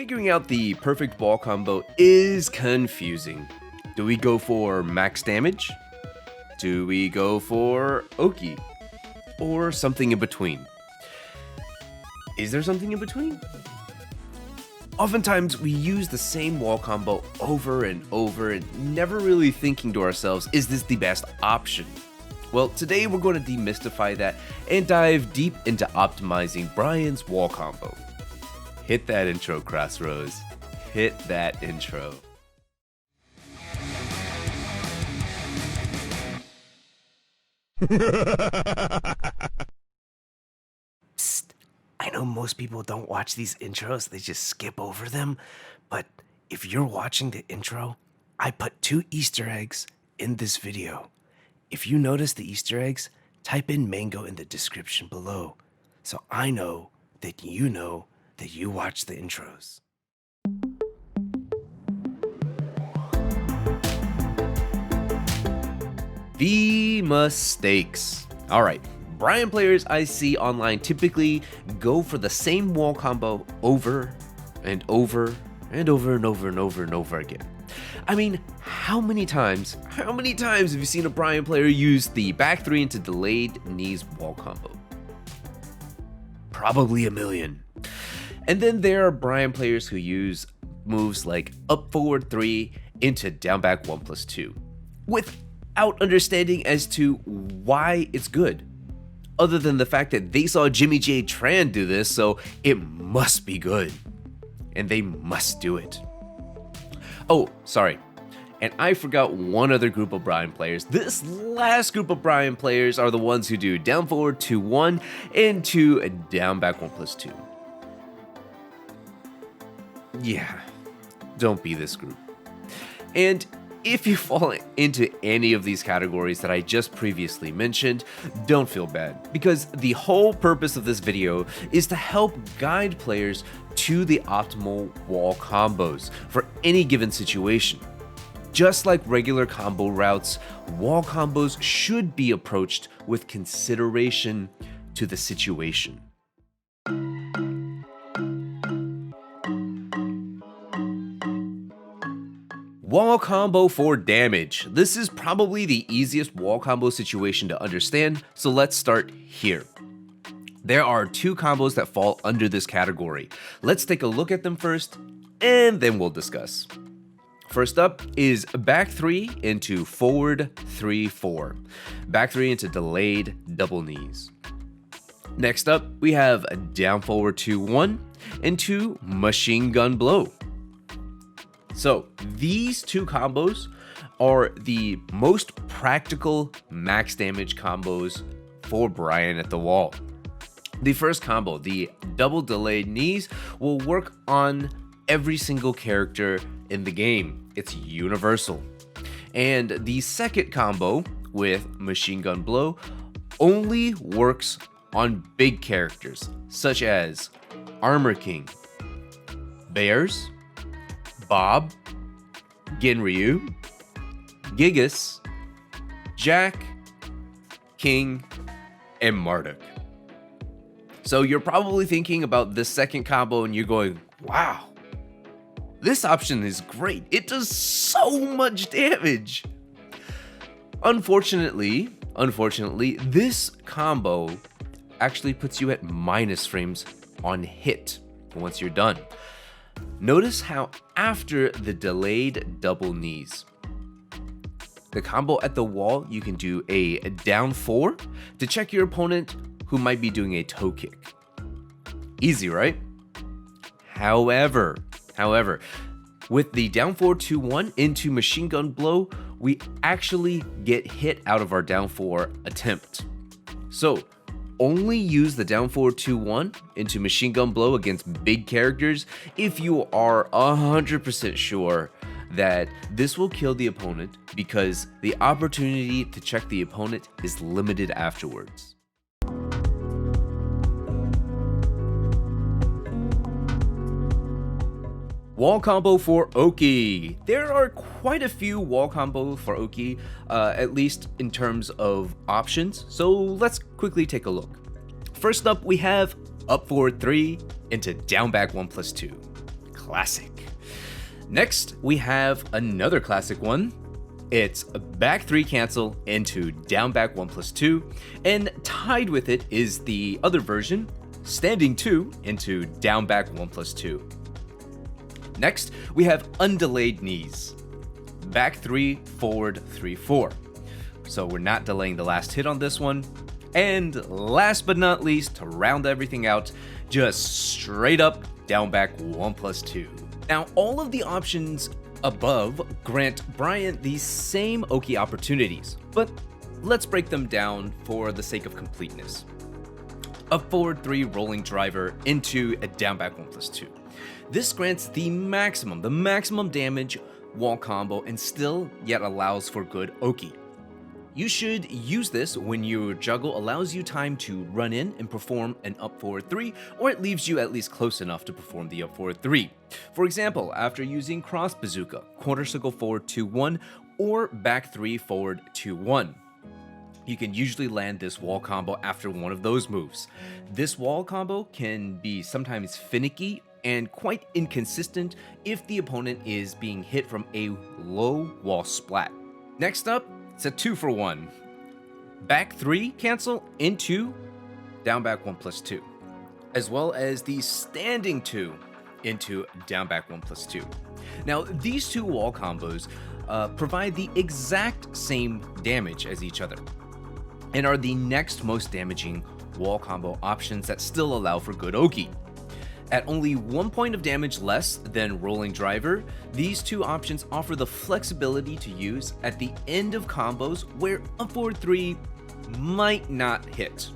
Figuring out the perfect wall combo is confusing. Do we go for max damage? Do we go for Oki? Or something in between? Is there something in between? Oftentimes, we use the same wall combo over and over and never really thinking to ourselves, is this the best option? Well, today we're going to demystify that and dive deep into optimizing Bryan's wall combo. Hit that intro, Crossroads. Hit that intro. Psst. I know most people don't watch these intros, they just skip over them, but if you're watching the intro, I put 2 Easter eggs in this video. If you notice the Easter eggs, type in mango in the description below, so I know that you watch the intros. The mistakes. All right. Bryan players I see online typically go for the same wall combo over and over and over and over and over and over again. I mean, how many times have you seen a Bryan player use the back 3 into delayed knees wall combo? Probably a million. And then there are Bryan players who use moves like up forward 3 into down back 1+2 without understanding as to why it's good. Other than the fact that they saw Jimmy J Tran do this, so it must be good. And they must do it. Oh, sorry. And I forgot one other group of Bryan players. This last group of Bryan players are the ones who do down forward 2-1 into down back 1+2. Yeah, don't be this group. And if you fall into any of these categories that I just previously mentioned, don't feel bad, because the whole purpose of this video is to help guide players to the optimal wall combos for any given situation. Just like regular combo routes, wall combos should be approached with consideration to the situation. Wall combo for damage. This is probably the easiest wall combo situation to understand, so let's start here. There are 2 combos that fall under this category. Let's take a look at them first, and then we'll discuss. First up is back 3 into forward 3-4. Back 3 into delayed double knees. Next up, we have a down forward 2-1 into machine gun blow. So these 2 combos are the most practical max damage combos for Bryan at the wall. The first combo, the double delayed knees, will work on every single character in the game. It's universal. And the second combo with machine gun blow only works on big characters such as Armor King, Bears, Bob, Genryu, Gigas, Jack, King, and Marduk. So you're probably thinking about this second combo and you're going, wow, this option is great. It does so much damage. Unfortunately, this combo actually puts you at minus frames on hit once you're done. Notice how after the delayed double knees, the combo at the wall, you can do a down 4 to check your opponent who might be doing a toe kick. Easy, right? However, with the down 4-2-1 into machine gun blow, we actually get hit out of our down 4 attempt. So only use the down 4-2-1 into machine gun blow against big characters if you are 100% sure that this will kill the opponent, because the opportunity to check the opponent is limited afterwards. Wall combo for Oki. There are quite a few wall combo for Oki, at least in terms of options, so let's quickly take a look. First up, we have up forward 3 into down back 1+2. classic. Next, we have another classic one. It's back 3 cancel into down back 1+2, and tied with it is the other version, standing 2 into down back 1+2. Next, we have undelayed knees, back 3, forward 3, 4. So we're not delaying the last hit on this one. And last but not least, to round everything out, just straight up down back 1+2. Now, all of the options above grant Bryan these same Oki opportunities, but let's break them down for the sake of completeness. A forward 3 rolling driver into a down back 1+2. This grants the maximum damage wall combo and still yet allows for good Oki. You should use this when your juggle allows you time to run in and perform an up forward 3, or it leaves you at least close enough to perform the up forward 3. For example, after using cross bazooka, quarter circle forward 2-1, or back 3 forward 2-1. You can usually land this wall combo after one of those moves. This wall combo can be sometimes finicky and quite inconsistent if the opponent is being hit from a low wall splat. Next up, it's a 2-for-1. Back 3 cancel into down back 1+2, as well as the standing 2 into down back 1+2. Now, these two wall combos provide the exact same damage as each other, and are the next most damaging wall combo options that still allow for good Oki. At only 1 point of damage less than rolling driver, these two options offer the flexibility to use at the end of combos where a forward 3 might not hit.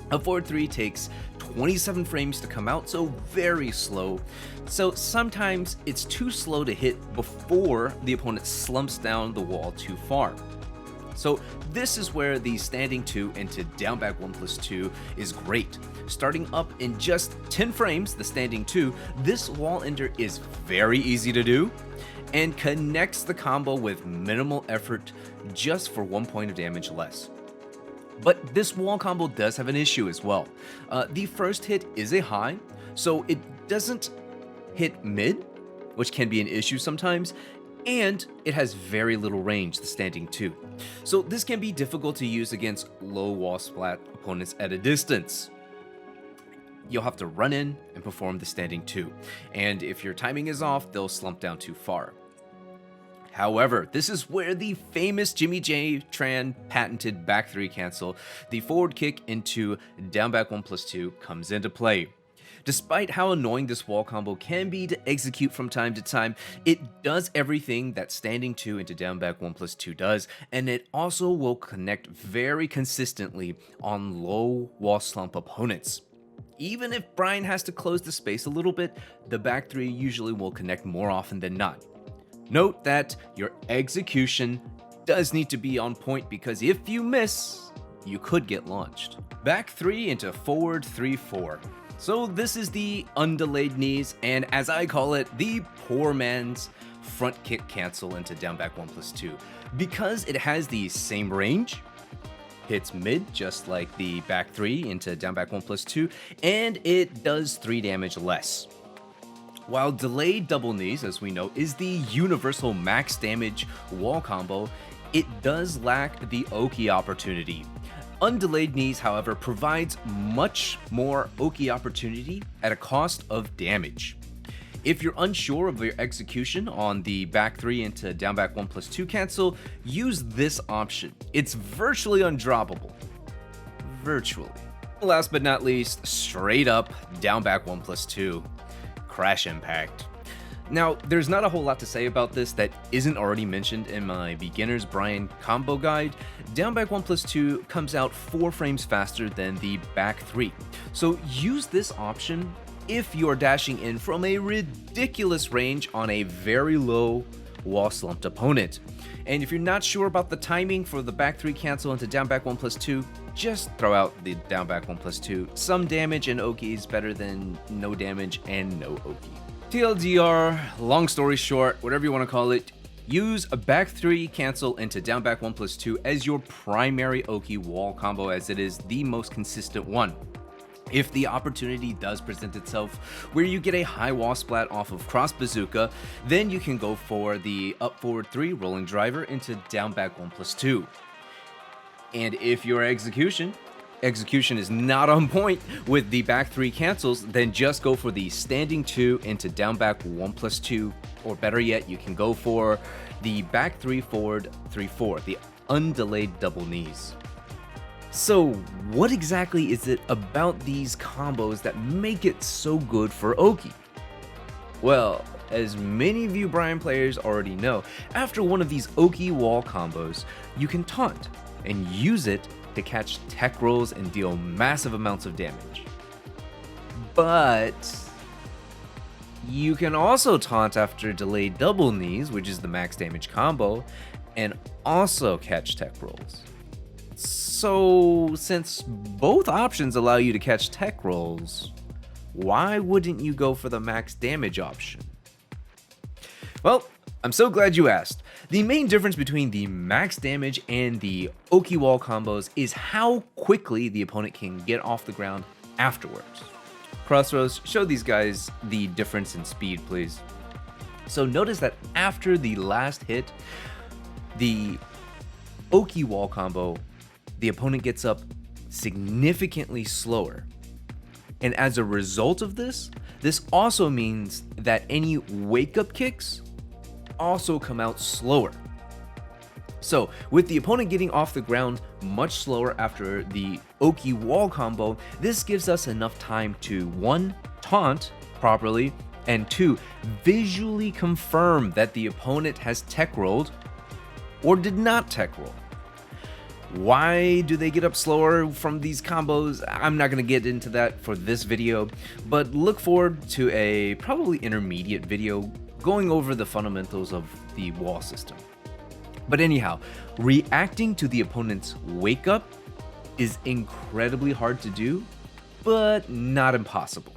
A forward 3 takes 27 frames to come out, so very slow. So sometimes it's too slow to hit before the opponent slumps down the wall too far. So this is where the standing 2 into down back 1+2 is great. Starting up in just 10 frames, the standing 2, this wall ender is very easy to do and connects the combo with minimal effort just for 1 point of damage less. But this wall combo does have an issue as well. The first hit is a high, so it doesn't hit mid, which can be an issue sometimes, and it has very little range, the standing 2. So this can be difficult to use against low wall splat opponents at a distance. You'll have to run in and perform the standing 2, and if your timing is off, they'll slump down too far. However, this is where the famous Jimmy J. Tran patented back 3 cancel, the forward kick into down back 1+2, comes into play. Despite how annoying this wall combo can be to execute from time to time, it does everything that standing 2 into down back 1+2 does, and it also will connect very consistently on low wall slump opponents. Even if Bryan has to close the space a little bit, the back 3 usually will connect more often than not. Note that your execution does need to be on point, because if you miss, you could get launched. Back 3 into forward 3-4. So this is the undelayed knees, and as I call it, the poor man's front kick cancel into down back 1+2. Because it has the same range, hits mid just like the back 3 into down back 1+2, and it does 3 damage less. While delayed double knees, as we know, is the universal max damage wall combo, it does lack the Oki opportunity. Undelayed knees, however, provides much more Oki opportunity at a cost of damage. If you're unsure of your execution on the back 3 into down back 1+2 cancel, use this option. It's virtually undroppable. Virtually. Last but not least, straight up down back 1+2. Crash impact. Now, there's not a whole lot to say about this that isn't already mentioned in my beginner's Bryan combo guide. Down back 1+2 comes out 4 frames faster than the back 3. So use this option if you're dashing in from a ridiculous range on a very low wall slumped opponent. And if you're not sure about the timing for the back 3 cancel into down back 1+2, just throw out the down back 1+2. Some damage and Oki is better than no damage and no Oki. TLDR, long story short, whatever you want to call it, use a back 3 cancel into down back 1+2 as your primary Oki wall combo, as it is the most consistent one. If the opportunity does present itself where you get a high wall splat off of cross bazooka, then you can go for the up forward 3 rolling driver into down back 1+2. And if your execution is not on point with the back 3 cancels, then just go for the standing 2 into down back 1+2, or better yet, you can go for the back 3 forward 3-4, the undelayed double knees. So what exactly is it about these combos that make it so good for Oki? Well, as many of you Bryan players already know, after one of these Oki wall combos, you can taunt and use it to catch tech rolls and deal massive amounts of damage. But you can also taunt after delayed double knees, which is the max damage combo, and also catch tech rolls. So since both options allow you to catch tech rolls, why wouldn't you go for the max damage option? Well, I'm so glad you asked. The main difference between the max damage and the Oki wall combos is how quickly the opponent can get off the ground afterwards. Crossroads, show these guys the difference in speed, please. So notice that after the last hit, the Oki wall combo, the opponent gets up significantly slower. And as a result of this also means that any wake-up kicks also come out slower. So with the opponent getting off the ground much slower after the Oki wall combo, this gives us enough time to 1, taunt properly, and 2, visually confirm that the opponent has tech rolled or did not tech roll. Why do they get up slower from these combos? I'm not going to get into that for this video, but look forward to a probably intermediate video going over the fundamentals of the wall system. But anyhow, reacting to the opponent's wake up is incredibly hard to do, but not impossible.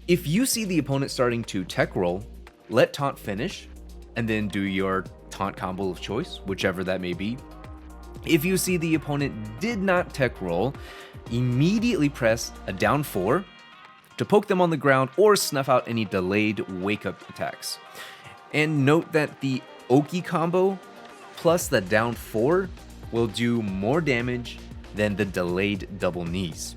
If you see the opponent starting to tech roll, let taunt finish, and then do your taunt combo of choice, whichever that may be. If you see the opponent did not tech roll, immediately press a down 4 to poke them on the ground or snuff out any delayed wake-up attacks. And note that the Oki combo plus the down 4 will do more damage than the delayed double knees.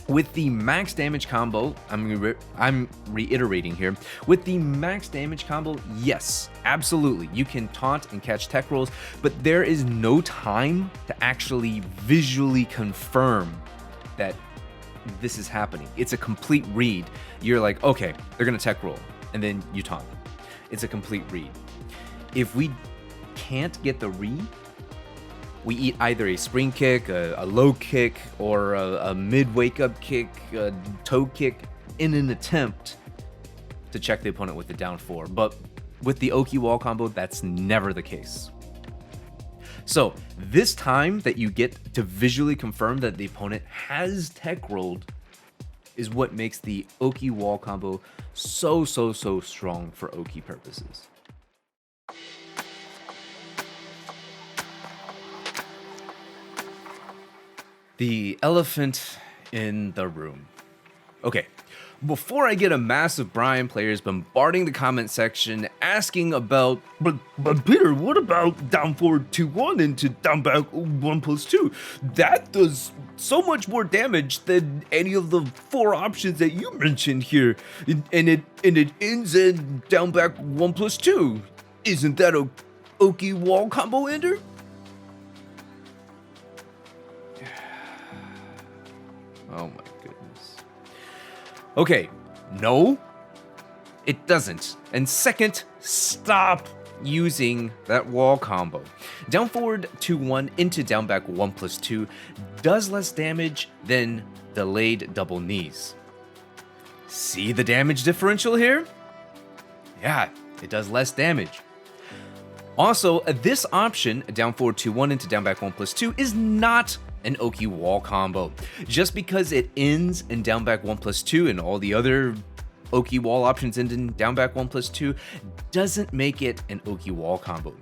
With the max damage combo, I'm reiterating here, with the max damage combo, yes, absolutely, you can taunt and catch tech rolls, but there is no time to actually visually confirm that this is happening. It's a complete read. You're like, okay, they're gonna tech roll, and then you taunt. It's a complete read. If we can't get the read, we eat either a spring kick, a low kick, or a mid wake-up kick, a toe kick in an attempt to check the opponent with the down 4. But with the Oki wall combo, that's never the case. So this time that you get to visually confirm that the opponent has tech rolled is what makes the Oki wall combo so strong for Oki purposes. The elephant in the room. Okay, before I get a mass of Bryan players bombarding the comment section asking about, but Peter, what about down forward 2-1 into down back 1+2? That does so much more damage than any of the 4 options that you mentioned here, and it ends in down back 1+2. Isn't that a Oki wall combo ender? Oh my goodness. Okay, no, it doesn't. And second, stop using that wall combo. Down forward 2-1 into down back 1+2 does less damage than delayed double knees. See the damage differential here? Yeah, it does less damage. Also, this option, down forward 2-1 into down back 1+2, is not an Oki wall combo. Just because it ends in down back 1+2 and all the other Oki wall options end in down back 1+2 doesn't make it an Oki wall combo.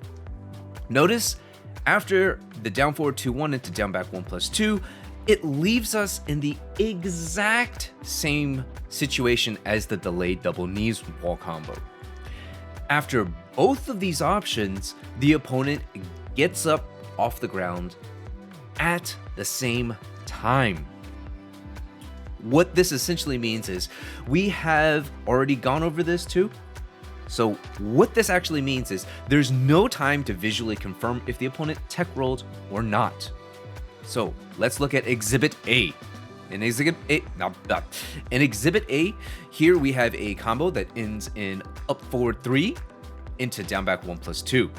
Notice after the down forward 2-1 into down back 1+2, it leaves us in the exact same situation as the delayed double knees wall combo. After both of these options, the opponent gets up off the ground at the same time. What this essentially means is we have already gone over this too. So what this actually means is there's no time to visually confirm if the opponent tech rolled or not. So let's look at Exhibit A. In Exhibit A, here we have a combo that ends in up forward 3 into down back 1+2.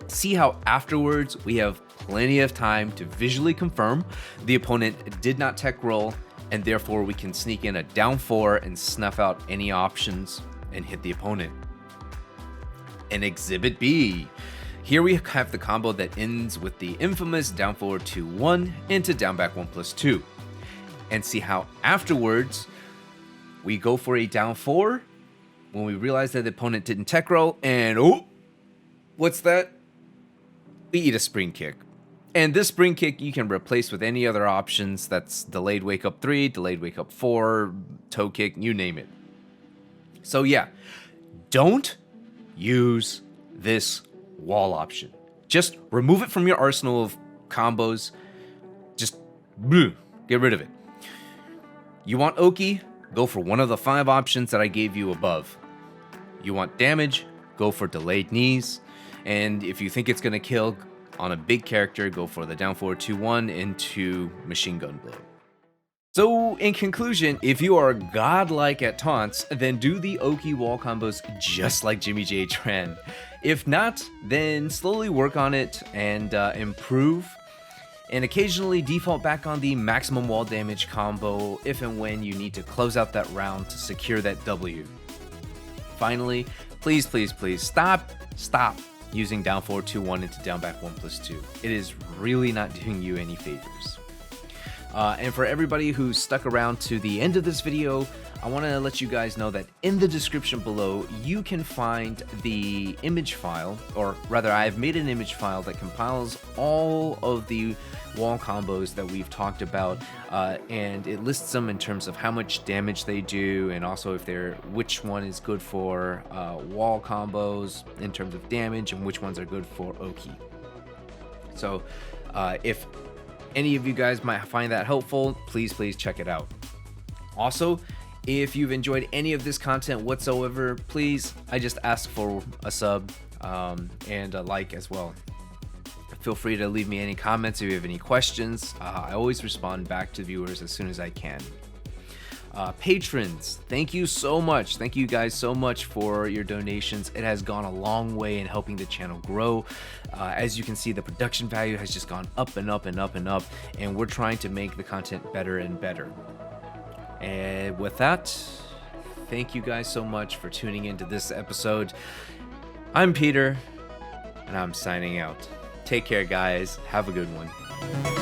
See how afterwards we have plenty of time to visually confirm the opponent did not tech roll, and therefore we can sneak in a down 4 and snuff out any options and hit the opponent. In Exhibit B, here we have the combo that ends with the infamous down forward 2-1 into down back 1+2. And see how afterwards we go for a down 4 when we realize that the opponent didn't tech roll, and oh, what's that? We eat a spring kick. And this spring kick you can replace with any other options. That's delayed wake up 3, delayed wake up 4, toe kick, you name it. So yeah, don't use this wall option. Just remove it from your arsenal of combos. Just get rid of it. You want Oki? Go for one of the 5 options that I gave you above. You want damage? Go for delayed knees. And if you think it's going to kill on a big character, go for the down forward 2-1 into machine gun blow. So in conclusion, if you are godlike at taunts, then do the Oki wall combos just like Jimmy J Tran. If not, then slowly work on it and improve. And occasionally default back on the maximum wall damage combo if and when you need to close out that round to secure that W. Finally, please stop using down forward 2-1 into down back 1+2. It is really not doing you any favors. And for everybody who's stuck around to the end of this video, I want to let you guys know that in the description below, you can find the image file, or rather I've made an image file that compiles all of the wall combos that we've talked about, and it lists them in terms of how much damage they do, and also if which one is good for wall combos in terms of damage, and which ones are good for Oki. So if any of you guys might find that helpful, please check it out. Also, if you've enjoyed any of this content whatsoever, please, I just ask for a sub and a like as well. Feel free to leave me any comments if you have any questions. I always respond back to viewers as soon as I can. Patrons, thank you so much. Thank you guys so much for your donations. It has gone a long way in helping the channel grow. As you can see, the production value has just gone up and up and up and up, and we're trying to make the content better and better. And with that, thank you guys so much for tuning into this episode. I'm Peter, and I'm signing out. Take care, guys. Have a good one.